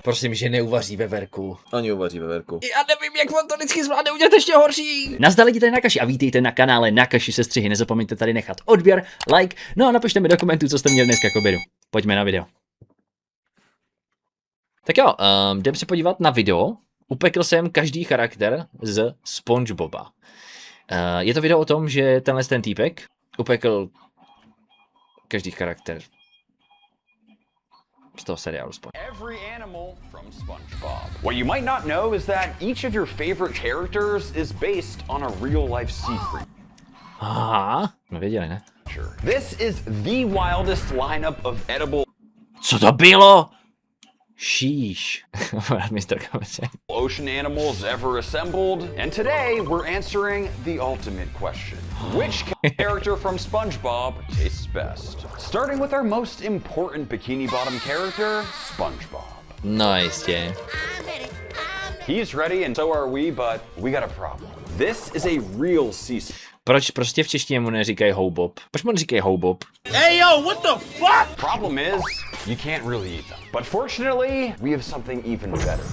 Prosím, že neuvaří veverku. Oni uvaří veverku. Já nevím, jak on to vždycky zvládne udělat ještě horší. Nazdar lidi, tady Nakashi a vítejte na kanále Nakashi sestřihy. Nezapomeňte tady nechat odběr, like, no a napište mi do komentů, co jste měli dneska k obědu. Pojďme na video. Tak jo, jdem se podívat na video. Upekl jsem každý charakter z SpongeBoba. Je to video o tom, že tenhle ten týpek upekl každý charakter z toho seriálu SpongeBob. Every animal from SpongeBob. What you might not know is that each of your favorite characters is based on a real life sea creature. Aha, nevěděli, ne? This is the wildest lineup of edible. Co to bylo? Sheesh. Ocean animals ever assembled. And today we're answering the ultimate question. Which character from SpongeBob tastes best? Starting with our most important Bikini Bottom character, SpongeBob. No jistě. He's ready and so are we, but we got a problem. This is a real sea. Proč prostě v češtině mu neříkají houbob? Proč mu neříkají houbob? Hey yo, what the fuck? Problem is, you can't really eat them. But fortunately, we have something even better.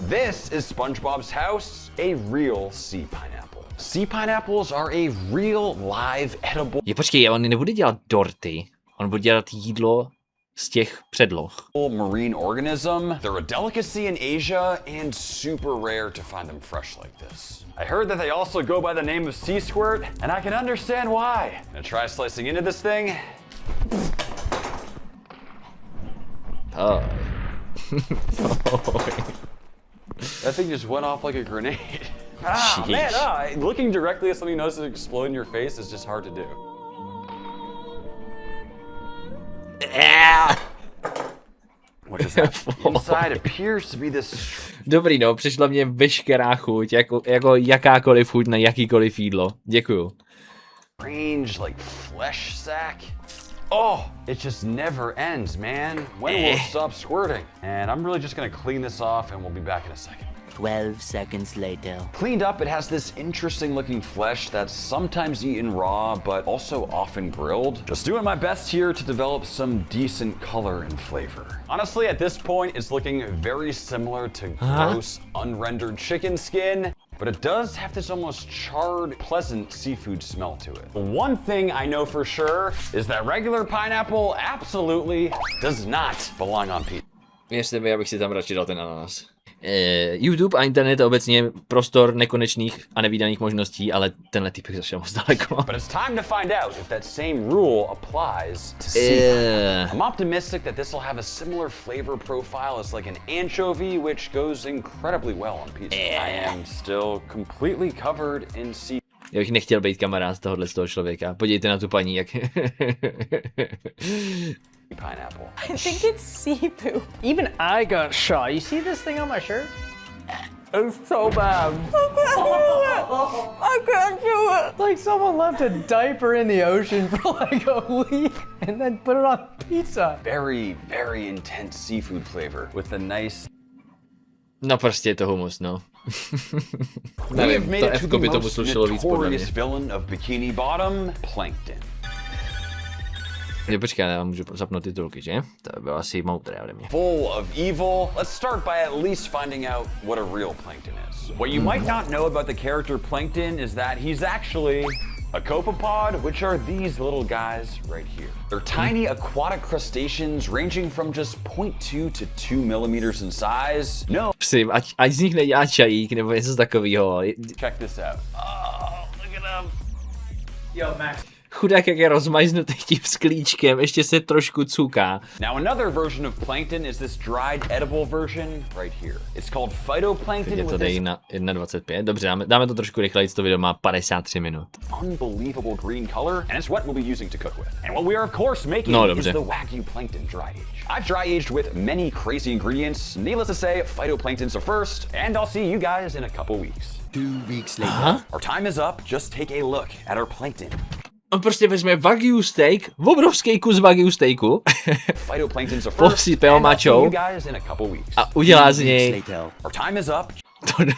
This is SpongeBob's house, a real sea pineapple. Sea pineapples are a real live edible. Počkej, on nebude dělat dorty, on bude dělat jídlo z těch předloh. Marine organism. They're a delicacy in Asia and super rare to find them fresh like this. I heard that they also go by the name of sea squirt, and I can understand why. Gonna try slicing into this thing. Oh. That thing just went off like a grenade. Sheesh. Man, looking directly at something notices explode in your face is just hard to do. What is that? Inside appears to be this. Dobrý, no, přišla mě veškerá chuť, jako jakákoliv chuť na jakýkoliv jídlo. Děkuju. Strange, like flesh sack. Oh, it just never ends, man. When will it stop squirting? And I'm really just gonna clean this off and we'll be back in a second. 12 seconds later. Cleaned up, it has this interesting looking flesh that's sometimes eaten raw, but also often grilled. Just doing my best here to develop some decent color and flavor. Honestly, at this point, it's looking very similar to gross, unrendered chicken skin, but it does have this almost charred, pleasant seafood smell to it. The one thing I know for sure is that regular pineapple absolutely does not belong on pizza. Věřte mi, abych si tam radši dal ten ananas. YouTube a internet je obecně prostor nekonečných a nevídaných možností, ale tenhle typek zašel moc daleko. But it's time to find out if that same rule applies to seafood. I'm optimistic that this will have a similar flavor profile as like an anchovy, which goes incredibly well on pizza. I am still completely covered in seafood. Já bych nechtěl být kamarád z toho člověka. Podívejte na tu paní, jak... Pineapple. I think it's sea poop. Even I got shy. You see this thing on my shirt? It's so bad. I can't do it. Like someone left a diaper in the ocean for like a week and then put it on pizza. Very, very intense seafood flavor with a nice... No prostě je to humus, no. We have made to it to F-ko by the tomu most slušelo víc podle mě. notorious villain of Bikini Bottom, Plankton. Počkej, já můžu zapnout titulky, že? To by bylo asi moudré ode mě. Full of evil, let's start by at least finding out what a real plankton is. What you might not know about the character Plankton is that he's actually a copepod, which are these little guys right here. They're tiny aquatic crustaceans ranging from just 0.2 to 2 millimeters in size. No. Psi, ať z nich nedělá čajík nebo něco takového. Check this out. Oh, look at him. Yo, Max. Chudák, jak je rozmajznutý tím sklíčkem, ještě se trošku cuká. Now another version of plankton is this dried edible version right here. It's called phytoplankton. Je to dej na 1.25. Dobře, dáme to trošku rychleji, to video má 53 minut. Unbelievable green color, and it's what we'll be using to cook with. And what we are of course making is the Wagyu plankton dry age. I've dry aged with many crazy ingredients. Needless to say, phytoplanktons are first, and I'll see you guys in a couple weeks. 2 weeks later. Our time is up. Just take a look at our plankton. On prostě vezme Wagyu steak, obrovský kus Wagyu steaku, posype ho mačou a udělá z něj... Our time is up. Tohle.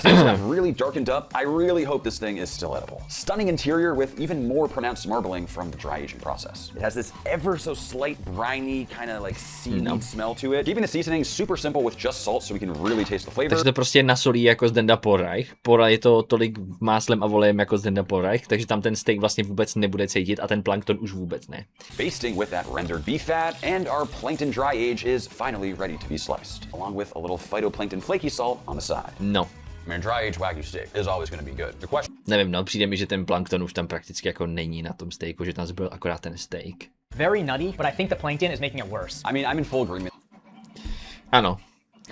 Since I've really darkened up, I really hope this thing is still edible. Stunning interior with even more pronounced marbling from the dry aging process. It has this ever so slight briny kind of like seaweed smell to it. Keeping the seasoning super simple with just salt so we can really taste the flavor. Takže to prostě nasolí jako Zdenda Porajch. Je to tolik máslem a volejem jako Zdenda Porajch, takže tam ten steak vlastně vůbec nebude cítit a ten plankton už vůbec ne. Basting with that rendered beef fat, and our plankton dry age is finally ready to be sliced, along with a little phytoplankton flaky salt on the side. No. I mean, dry age Wagyu steak is always going to be good. The question... Nevím, no, přijde mi, že ten plankton už tam prakticky jako není na tom steaku, že tam zbyl akorát ten steak. Very nutty, but I think the plankton is making it worse. I mean, I'm in full agreement. Ano,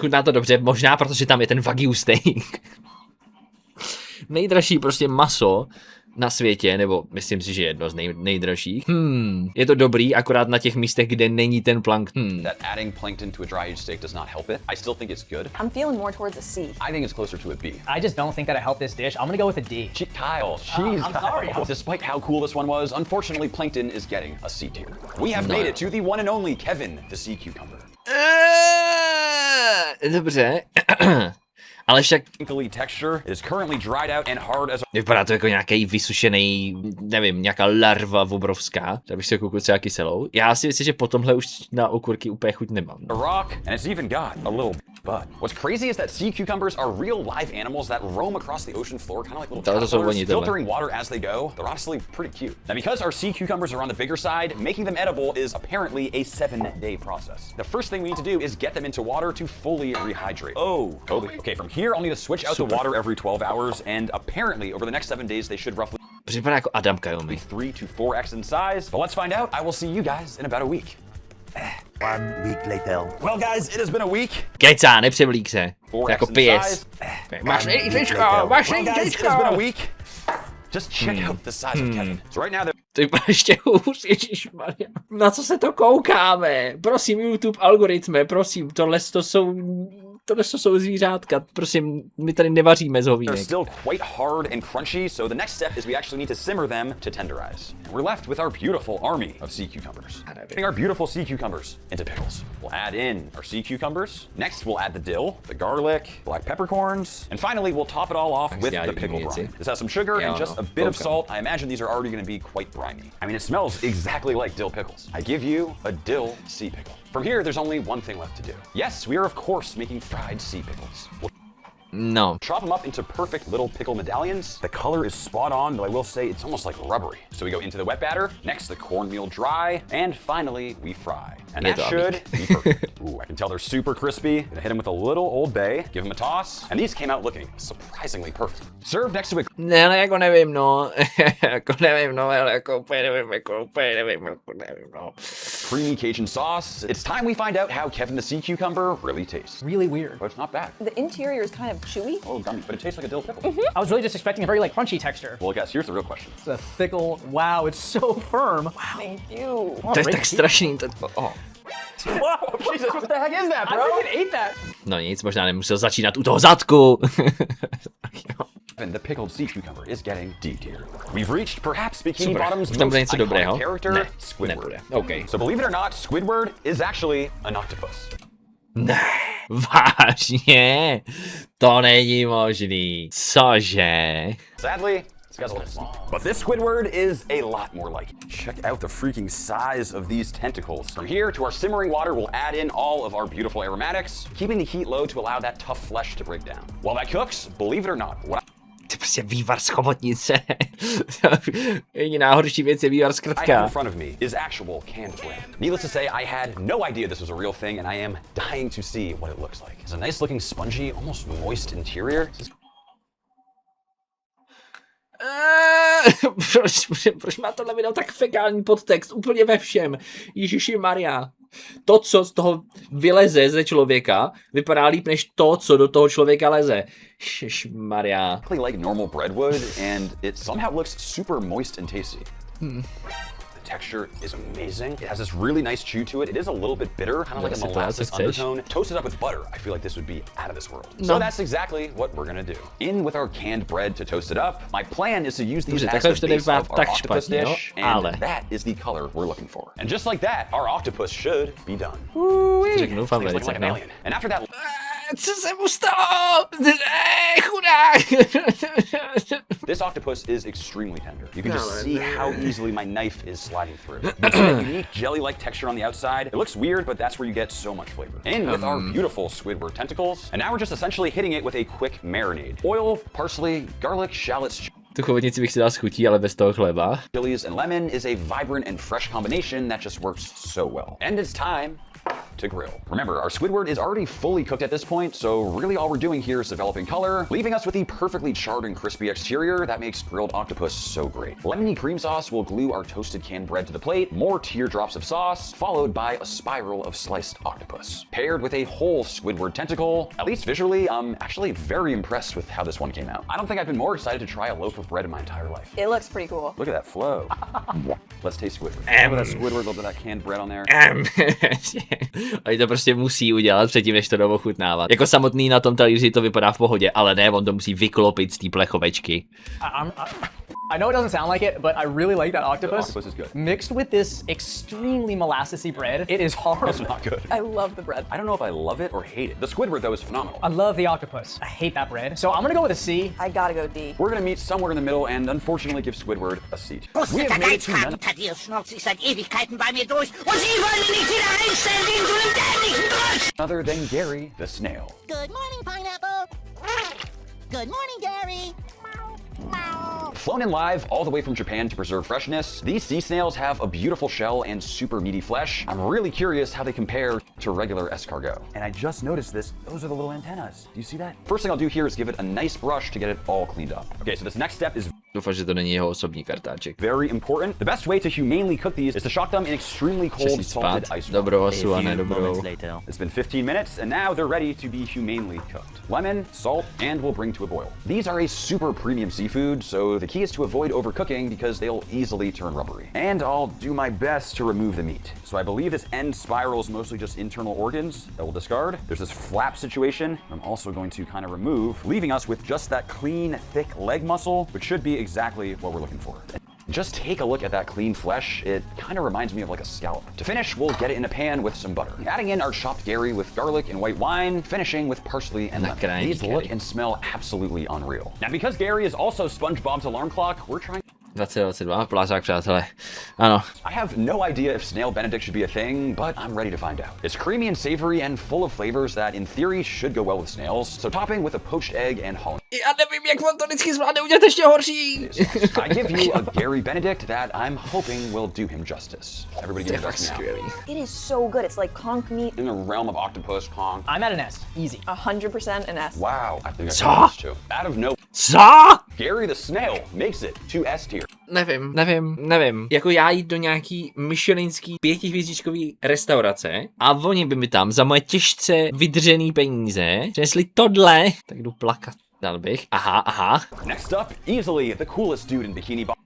chutná to dobře, možná protože tam je ten Wagyu steak. Nejdražší prostě maso na světě, nebo myslím si, že jedno z nejdražších. Je to dobrý, akorát na těch místech, kde není ten plankton. That adding plankton to a dry aged steak does not help it. I still think it's good. I'm feeling more towards a C. I think it's closer to a B. I just don't think that it helped this dish. I'm gonna go with a D. Kyle, jeez, I'm sorry. Kyle. Despite how cool this one was, unfortunately, plankton is getting a C tier. We have made it to the one and only Kevin, the sea cucumber. Dobře. Ale však... Texture is currently dried out and hard as Vypadá to jako nějaký vysušený, nevím, nějaká larva obrovská. Já bych si koukal třeba kyselou. Já si myslím, že po tomhle už na okurky úplně chuť nemám. a rock, and it's even got a little bud. What's crazy is that sea cucumbers are real live animals that roam across the ocean floor, kind of like little caterpillars, filtering water as they go. They're honestly pretty cute. Now, because our sea cucumbers are on the bigger side, making them edible is apparently a 7-day process. The first thing we need to do is get them into water to fully rehydrate. Oh, Kobe. Okay, from here I'll need to switch out the water every 12 hours, and apparently over the next 7 days they should roughly Připadá jako Adam Kajomi. 3 to 4x in size. But let's find out. I will see you guys in about a week. 1 week later. Well, guys, it has been a week. Kecá, nepřevlík se. 4x Jako in pěs. size. Máš Well, guys, it has been a week. Just check out the size of Kevin. So right now they're To vypadá ještě hůř, ježišmarja. Na co se to koukáme? Prosím, YouTube algoritme, prosím, tohle jsou zvířátka, prosím, my tady nevaříme z hovínek. still quite hard and crunchy, so the next step is we actually need to simmer them to tenderize. And we're left with our beautiful army of sea cucumbers. Putting our beautiful sea cucumbers into pickles. We'll add in our sea cucumbers. Next, we'll add the dill, the garlic, black peppercorns, and finally, we'll top it all off with the pickle brine. This has some sugar and just a bit of salt. I imagine these are already going to be quite briny. I mean, it smells exactly like dill pickles. I give you a dill sea pickle. From here, there's only one thing left to do. Yes, we are of course making fried sea pickles. We'll No. chop them up into perfect little pickle medallions. The color is spot on, but I will say it's almost like rubbery. So we go into the wet batter, next the cornmeal dry, and finally we fry. And that should be perfect. Ooh, I can tell they're super crispy. Gonna hit them with a little Old Bay, give them a toss, and these came out looking surprisingly perfect. Serve next to a Ne, ale jako nevím, no. Ale jako úplně nevím, no. creamy Cajun sauce. It's time we find out how Kevin the sea cucumber really tastes. Really weird. But it's not bad. The interior is kind of chewy. Oh, gummy, but it tastes like a dill pickle. I was really just expecting a very like crunchy texture. Well, guys, here's the real question. It's a thickle. Wow, it's so firm. Wow. Thank you. To je tak strašný. Wow, Jesus, what the heck is that, bro? I freaking ate that. No nic, možná nemusel začínat u toho zadku. And the pickled sea cucumber is getting D tier. We've reached perhaps Bikini Super. Bottom's Už tam bude most něco dobrého? iconic character, Ne, Squidward. nebude. Okay. So believe it or not, Squidward is actually an octopus. Ne, vážně? To není možný. Cože? Sadly, this guy's a little small. But this Squidward is a lot more like it. Check out the freaking size of these tentacles. From here to our simmering water, we'll add in all of our beautiful aromatics, keeping the heat low to allow that tough flesh to break down. While that cooks, believe it or not, Ty prostě vývar z chobotnice. Jediná horší věc je vývar z I have krtka. in front of me is actual canned bread. Needless to say, I had no idea this was a real thing, and I am dying to see what it looks like. It's a nice looking spongy, almost moist interior. Proč má tohle video tak fekální podtext úplně ve všem? Ježiši Maria. To, co z toho vyleze ze člověka, vypadá líp než to, co do toho člověka leze. Ježiši Maria. Like normal bread would, and it somehow looks super moist and tasty. The texture is amazing. It has this really nice chew to it. It is a little bit bitter, kind of like a molasses undertone. Toasted up with butter, I feel like this would be out of this world. So that's exactly what we're gonna do. In with our canned bread to toast it up. My plan is to use these as the base of our octopus dish, and that is the color we're looking for. And just like that, our octopus should be done. Řeknu, Like a medallion. And after that, co se mu stalo? Ne, chudák. This octopus is extremely tender. You can just see how easily my knife is sliding through. It's got a unique jelly-like texture on the outside. It looks weird, but that's where you get so much flavor. In with our beautiful Squidward tentacles, and now we're just essentially hitting it with a quick marinade. Oil, parsley, garlic, shallots, Tu chobotnici bych si dal s chutí, ale bez toho chleba. chilies, and lemon is a vibrant and fresh combination that just works so well. And it's time to grill. Remember, our Squidward is already fully cooked at this point, so really all we're doing here is developing color, leaving us with the perfectly charred and crispy exterior that makes grilled octopus so great. Lemony cream sauce will glue our toasted canned bread to the plate, more teardrops of sauce, followed by a spiral of sliced octopus. Paired with a whole Squidward tentacle, at least visually, I'm actually very impressed with how this one came out. I don't think I've been more excited to try a loaf of bread in my entire life. It looks pretty cool. Look at that flow. Let's taste Squidward. Look at that Squidward, a little bit of that canned bread on there. Oni to prostě musí udělat předtím, než to jdou ochutnávat. Jako samotný na tom talíři to vypadá v pohodě, ale ne, on to musí vyklopit z té plechovečky. I know it doesn't sound like it, but I really like that octopus. The octopus is good. Mixed with this extremely molassesy bread, it is hard. It's not good. I love the bread. I don't know if I love it or hate it. The Squidward, though, is phenomenal. I love the octopus. I hate that bread. So I'm gonna go with a C. I gotta go D. We're gonna meet somewhere in the middle and unfortunately give Squidward a seat. We have made it to none hat ihr schnauzt sich seit Ewigkeiten bei mir durch und Sie wollen mich nicht wieder einstellen wegen so einem dämlichen Deutsch! other than Gary the snail. Good morning, pineapple! Good morning, Gary! Flown in live all the way from Japan to preserve freshness, these sea snails have a beautiful shell and super meaty flesh. I'm really curious how they compare to regular escargot. And I just noticed this, those are the little antennas. Do you see that? First thing I'll do here is give it a nice brush to get it all cleaned up. Okay, so this next step is Doufám, že to není jeho osobní kartáček. very important. The best way to humanely cook these is to shock them in extremely cold salted ice water. Dobrou osu a ne dobrou. It's been 15 minutes, and now they're ready to be humanely cooked. Lemon, salt, and we'll bring to a boil. These are a super premium seafood, so the key is to avoid overcooking because they'll easily turn rubbery. And I'll do my best to remove the meat. So I believe this end spiral is mostly just internal organs that we'll discard. There's this flap situation I'm also going to kind of remove, leaving us with just that clean, thick leg muscle, which should be exactly what we're looking for. Just take a look at that clean flesh. It kind of reminds me of like a scallop. To finish, we'll get it in a pan with some butter. Adding in our chopped Gary with garlic and white wine, finishing with parsley and lemon. These look and smell absolutely unreal. Now, because Gary is also SpongeBob's alarm clock, we're trying 2022, plásák, přátelé. Ano. I have no idea if snail benedict should be a thing, but I'm ready to find out. It's creamy and savory and full of flavors that in theory should go well with snails, so topping with a poached egg and holland. Já nevím, jak on to vždycky zvládne udělat ještě horší. I give you a Gary Benedict that I'm hoping will do him justice. Everybody give me that now. It is so good. It's like conch meat. In the realm of octopus, conch. I'm at an S. Easy. 100% an S. Wow, I think I got this too. Out of no. Co? Gary the snail makes it to S tier. Nevím. Jako já jít do nějaký michelinský 5hvězdičkový restaurace a oni by mi tam za moje těžce vydřený peníze přinesli tohle, tak jdu plakat. Dal bych. Aha. Next up, easily the coolest dude in Bikini Bottom.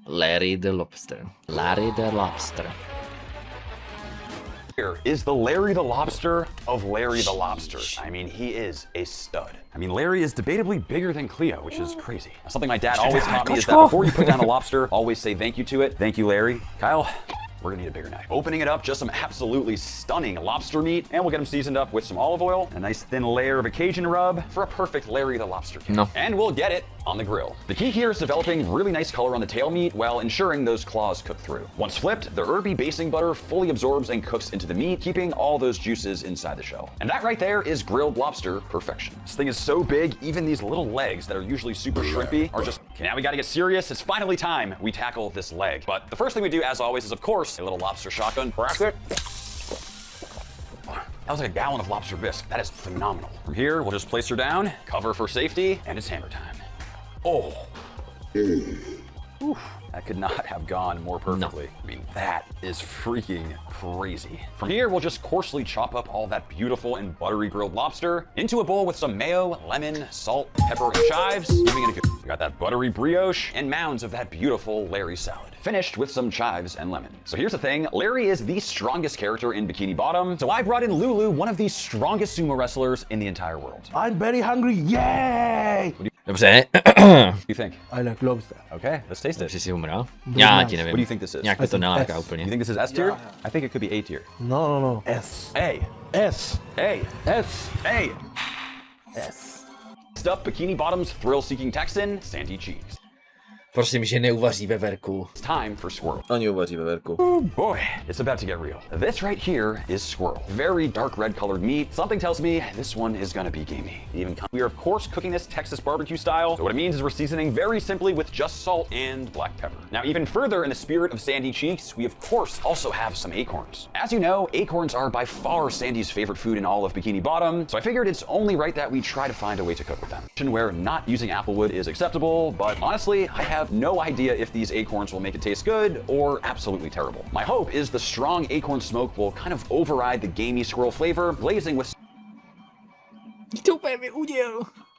Larry the Lobster. Here is the Larry the Lobster of Larry the Lobster. I mean, he is a stud. I mean, Larry is debatably bigger than Cleo, which is crazy. Something my dad always taught me is that before you put down a lobster, always say thank you to it. Thank you, Larry. Kyle, we're gonna need a bigger knife. Opening it up, just some absolutely stunning lobster meat, and we'll get them seasoned up with some olive oil, and a nice thin layer of a Cajun rub for a perfect Larry the Lobster cake. No. And we'll get it on the grill. The key here is developing really nice color on the tail meat while ensuring those claws cook through. Once flipped, the herby basting butter fully absorbs and cooks into the meat, keeping all those juices inside the shell. And that right there is grilled lobster perfection. This thing is so big, even these little legs that are usually super shrimpy are just, okay, now we gotta get serious. It's finally time we tackle this leg. But the first thing we do, as always, is of course, a little lobster shotgun. Crack it. That was like a gallon of lobster bisque. That is phenomenal. From here, we'll just place her down, cover for safety, and it's hammer time. Oh. Oof. That could not have gone more perfectly. No. I mean, that is freaking crazy. From here, we'll just coarsely chop up all that beautiful and buttery grilled lobster into a bowl with some mayo, lemon, salt, pepper, and chives, giving it a good. We got that buttery brioche and mounds of that beautiful Larry salad, finished with some chives and lemon. So here's the thing, Larry is the strongest character in Bikini Bottom, so I brought in Lulu, one of the strongest sumo wrestlers in the entire world. I'm very hungry. Yay! Dobře. What do you think? I like lobster. Okay, let's taste it. Dobře si umral. Já ti nevím. What do you think this is? Nějak to think neláká S. úplně. You think this is S tier? I think it could be A tier. No. S. A. S. A. S. A. Yes. Next up, Bikini Bottom's thrill-seeking Texan, Sandy Cheeks. Prosím, že neuvaří veverku. It's time for squirrel. Oni uvaří veverku. Oh boy, it's about to get real. This right here is squirrel. Very dark red colored meat. Something tells me this one is gonna be gamey. We are of course cooking this Texas barbecue style. So what it means is we're seasoning very simply with just salt and black pepper. Now even further in the spirit of Sandy Cheeks, we of course also have some acorns. As you know, acorns are by far Sandy's favorite food in all of Bikini Bottom. So I figured it's only right that we try to find a way to cook with them. Where not using applewood is acceptable, but honestly, I have no idea if these acorns will make it taste good or absolutely terrible. My hope is the strong acorn smoke will kind of override the gamey squirrel flavor, glazing with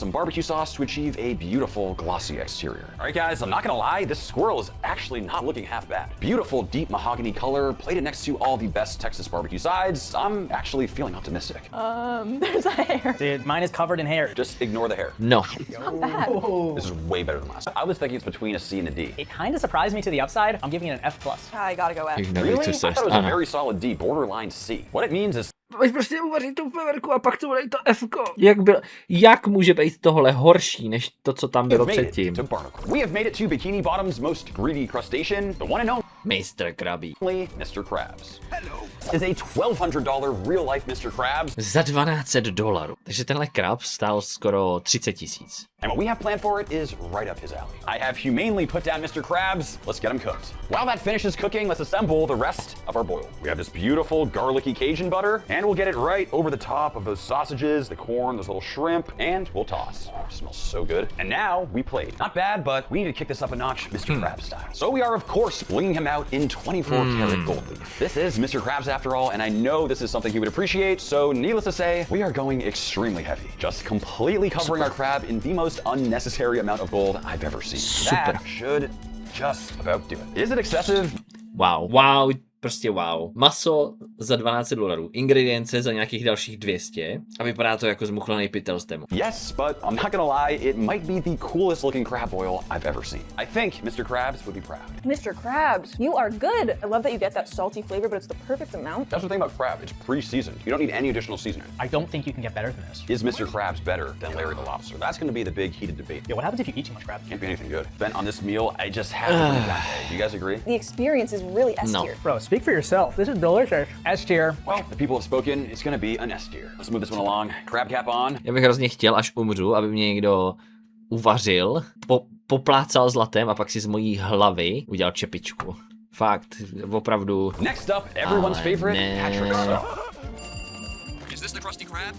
some barbecue sauce to achieve a beautiful glossy exterior. All right guys, I'm not gonna lie, this squirrel is actually not looking half bad. Beautiful deep mahogany color, plated next to all the best Texas barbecue sides. I'm actually feeling optimistic. There's a hair. Dude, mine is covered in hair. Just ignore the hair. No. Not bad. This is way better than last. I was thinking it's between a C and a D. It kind of surprised me to the upside. I'm giving it an F+. I gotta go F. Really? I thought it was a very solid D, borderline C. What it means is Prostě uvařit tu veverku a pak to dej to F-ko. Jak může být tohle horší, než to, co tam bylo předtím? We have made it to Bikini Bottom's most greedy crustacean, the one and only Mr. Krabby. Mr. Krabs. Hello. Is a $1,200 real-life Mr. Krabs. Za $1,200. Takže tenhle krab stál skoro 30 000. And what we have planned for it is right up his alley. I have humanely put down Mr. Krabs. Let's get him cooked. While that finishes cooking, let's assemble the rest of our boil. We have this beautiful garlicky Cajun butter, and we'll get it right over the top of those sausages, the corn, those little shrimp, and we'll toss. Oh, it smells so good. And now we plate. Not bad, but we need to kick this up a notch, Mr. Krabs style. So we are, of course, flinging him out in 24-karat gold leaf. This is Mr. Krabs after all, and I know this is something he would appreciate, so needless to say, we are going extremely heavy. Just completely covering our crab in the most unnecessary amount of gold I've ever seen. That should just about do it. Is it excessive? Wow, prostě wow. Maso za $1,200, ingredience za nějakých dalších 200 a vypadá to jako zmuchlaný pytel z demo. Yes, but I'm not gonna lie, it might be the coolest looking crab boil I've ever seen. I think Mr. Krabs would be proud. Mr. Krabs, you are good. I love that you get that salty flavor, but it's the perfect amount. That's the thing about crab, it's pre-seasoned. You don't need any additional seasoning. I don't think you can get better than this. Is Mr. Krabs better than Larry the Lobster? That's gonna be the big heated debate. Yeah, what happens if you eat too much crab? Can't be anything good. Spent on this meal, I just have to bring that day. Do you guys agree? The experience is really S tier. Bro, speak for yourself. This is delicious. S tier. Well, the people have spoken, it's gonna be an S tier. Let's move this one along. Crab cap on. Já bych hrozně chtěl, až umřu, aby mě někdo uvařil, poplácal zlatem a pak si z mojí hlavy udělal čepičku. Fakt, opravdu. Next up, everyone's favorite, Patrik. Is this the crusty crab?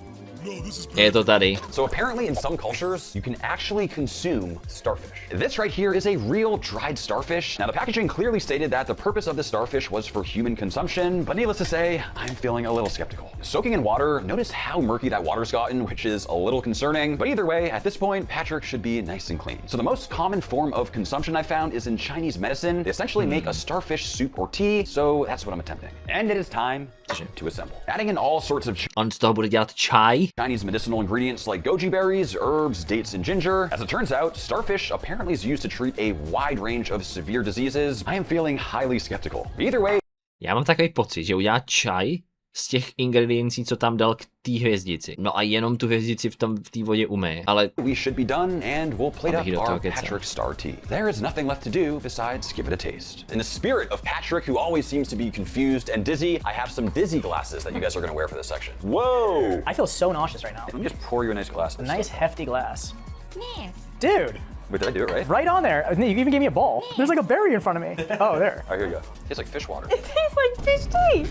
Je to tady. So apparently in some cultures, you can actually consume starfish. This right here is a real dried starfish. Now the packaging clearly stated that the purpose of the starfish was for human consumption, but needless to say, I'm feeling a little skeptical. Soaking in water, notice how murky that water's gotten, which is a little concerning, but either way, at this point, Patrik should be nice and clean. So the most common form of consumption I found is in Chinese medicine. They essentially make a starfish soup or tea, so that's what I'm attempting. And it is time to assemble. Adding in all sorts of On z toho bude dělat čaj. Chinese medicinal ingredients like goji berries, herbs, dates, and ginger. As it turns out, starfish apparently is used to treat a wide range of severe diseases. I am feeling highly skeptical. Either way, Já mám takový pocit, že udělá čaj z těch ingrediencí, co tam dal k té hvězdici. No a jenom tu hvězdici v té vodě umyje, ale we should be done and we'll plate up our Patrik star tea. There is nothing left to do besides give it a taste. In the spirit of Patrik, who always seems to be confused and dizzy, I have some dizzy glasses that you guys are going to wear for this section. Whoa! I feel so nauseous right now. Let me just pour you a nice glass. A nice hefty glass. Yes. Dude! Wait, did I do it right? Right on there. You even gave me a ball. There's like a berry in front of me. Oh, there. All right, here you go. Tastes like fish water. It tastes like fish tea.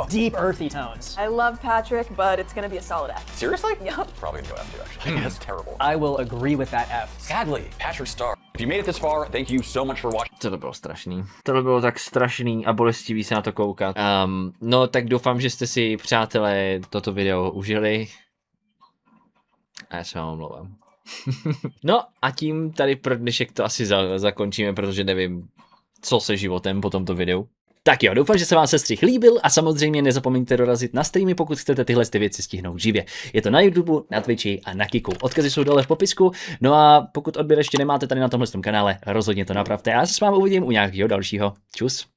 Deep earthy tones. I love Patrik, but it's gonna be a solid F. Seriously? Yep. Probably gonna go after actually. That's terrible. I will agree with that F. Sadly, Patrik star. If you made it this far, thank you so much for watching. tohle bylo strašný. Tohle bylo tak strašný a bolestivý se na to koukat. No tak doufám, že jste si, přátelé, toto video užili. A já se vám omlouvám. No a tím tady pro dnešek to asi zakončíme, protože nevím, co se životem po tomto videu. Tak jo, doufám, že se vám sestřih líbil a samozřejmě nezapomeňte dorazit na streamy, pokud chcete tyhle věci stihnout živě. Je to na YouTube, na Twitchi a na Kiku. Odkazy jsou dole v popisku. No a pokud odběr ještě nemáte tady na tomhle kanále, rozhodně to napravte. A já se s vámi uvidím u nějakého dalšího. Čus.